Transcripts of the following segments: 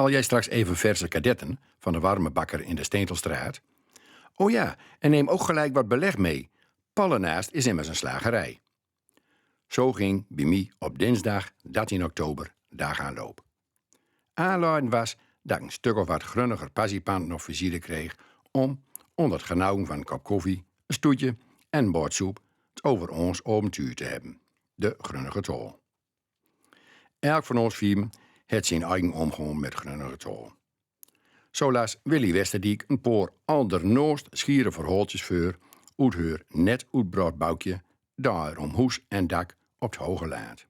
Haal jij straks even verse kadetten van de warme bakker in de Steentelstraat? Oh ja, en neem ook gelijk wat beleg mee. Pal ernaast is immers een slagerij. Zo ging bij mij op dinsdag 13 oktober dag aan loop. Aanleiding was dat ik een stuk of wat grunniger passiepanten nog visite kreeg om, onder het genauwen van een kop koffie, een stoetje en een bordsoep, het over ons avontuur te hebben. De grunnige tol. Elk van ons vieren het zijn eigen omgang met grunnige tol. Zo las Willy Westerdijk een paar aldernoost schiere verhaaltjes voor uit haar net uitbrood boukje daar om hoes en dak op het hoge laad.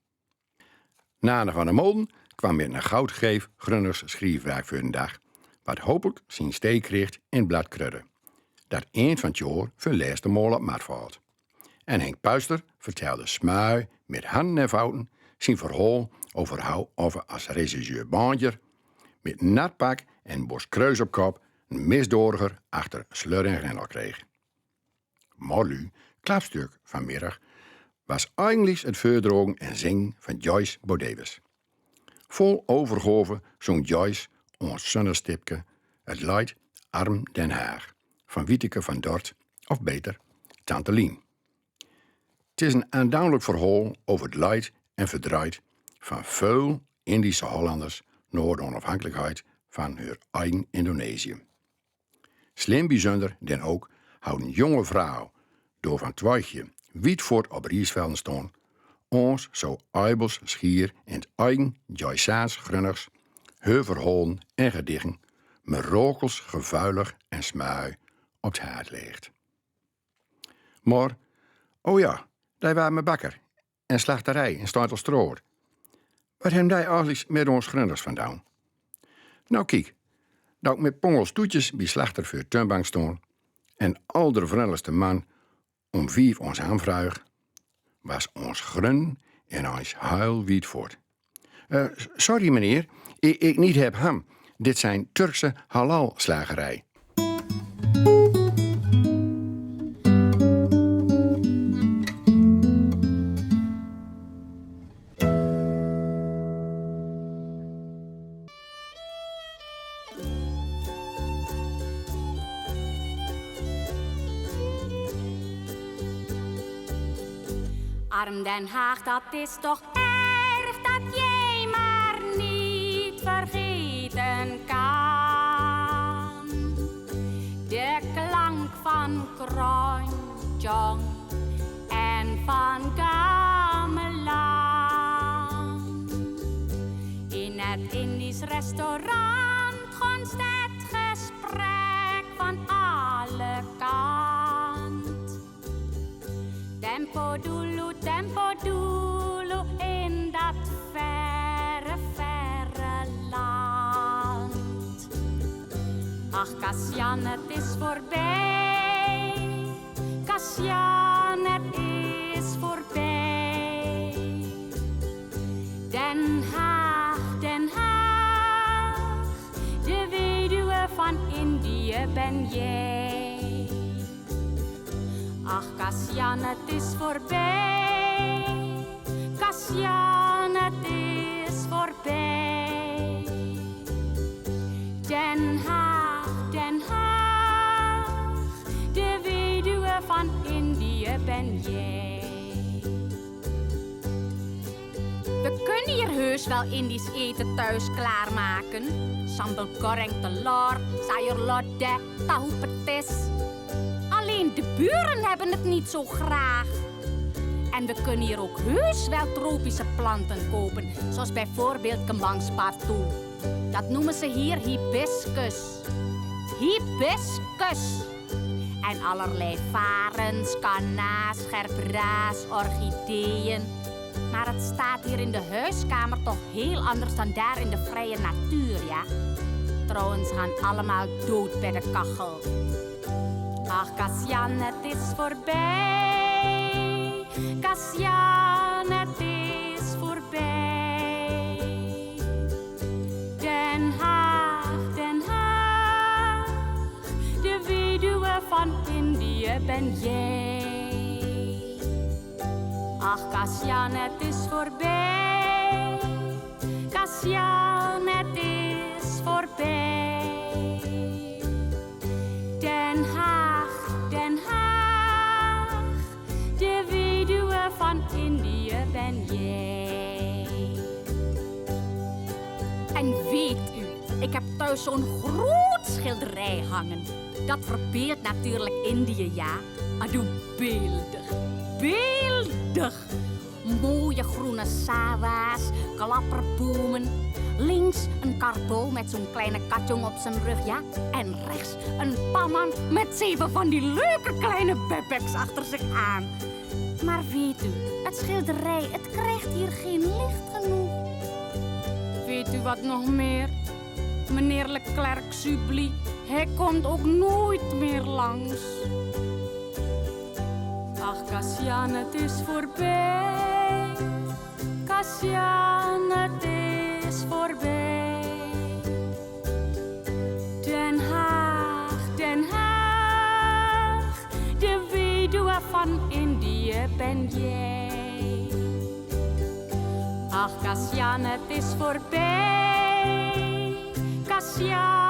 Nana van der Molen kwam met een goudgeef grunners schriefwerk voor een dag, wat hopelijk zijn steek kreeg in bladkrudden, dat eind van het jaar voor laatste mol op mat valt. En Henk Puister vertelde smui met handen en voeten zijn verhaal over hoe over als regisseur bandjer met nat pak en bos kruis op kop een misdoriger achter slur en grendel kreeg. Morlu, klapstuk vanmiddag, was eigenlijk het voordrogen en zingen van Joyce Bodewes. Vol overgave zong Joyce ons zonnestipke het lied Arm Den Haag van Wieteke van Dort, of beter, Tante Lien. Het is een aandoenlijk verhaal over het lied en verdriet van veel Indische Hollanders naar de onafhankelijkheid van hun eigen Indonesië. Slim bijzonder dan ook houdt een jonge vrouw door van Twijgje Wietvoort op Riesvelden stond, ons zo eibels schier in het eigen Joyceaans grunners, haar verhalen en gedichten, met rokels gevuilig en smui op het haard leegt. Maar, oh ja, daar waren mijn bakker en slachterij in Stuytelstroot. Wat hebben die eigenlijk met ons grunners vandaan? Nou kijk, dat ik met pongels toetjes bij slachter voor tuinbank stond en al de vriendelijkste man om 5 ons aanvraag, was ons grun en ons huil Wietvoort. Sorry meneer, ik niet heb ham. Dit zijn Turkse halal slagerij. Arm Den Haag, dat is toch erg dat jij maar niet vergeten kan. De klank van Kronjong en van Gamelan. In het Indisch restaurant gonst het gesprek van alle kanten. Tempo dulu in dat verre, verre land. Ach, Kasian, het is voorbij. Kasian, het is voorbij. Den Haag, Den Haag, de weduwe van Indië ben jij. Ach, Kasian, het is voorbij. Kasian, het is voorbij. Den Haag, Den Haag, de weduwe van Indië ben jij. We kunnen hier heus wel Indisch eten thuis klaarmaken. Sambal goreng telur, sayur lodeh, tahu petis. Alleen de buren hebben het niet zo graag. En we kunnen hier ook heus wel tropische planten kopen. Zoals bijvoorbeeld kembangspartoe. Dat noemen ze hier hibiscus. Hibiscus. En allerlei varens, kanna's, gerbraas, orchideeën. Maar het staat hier in de huiskamer toch heel anders dan daar in de vrije natuur, ja? Trouwens gaan allemaal dood bij de kachel. Ach, Kasian, het is voorbij. Kasian, het is voorbij. Den Haag, Den Haag, de weduwe van Indië ben jij. Ach, Kasian, het is voorbij. Kasian, het is voorbij. voorbij. Den Haag, Den Haag, de weduwe van Indië ben jij. En weet u, ik heb thuis zo'n groot schilderij hangen. Dat verbeeldt natuurlijk Indië, ja. Adoe, beeldig, beeldig. Mooie groene sawa's, klapperbomen. Links een karbouw met zo'n kleine katjong op zijn rug, ja. En rechts een pamman met 7 van die leuke kleine bebeks achter zich aan. Maar weet u, het schilderij, het krijgt hier geen licht genoeg. Weet u wat nog meer? Meneer Leclerc Subli, hij komt ook nooit meer langs. Ach, Cassian, het is voorbij. Cassian, het is voorbij. Den Haag, Den Haag, de weduwe van Indië ben jij. Ach, Cassian, het is voorbij. Cassian.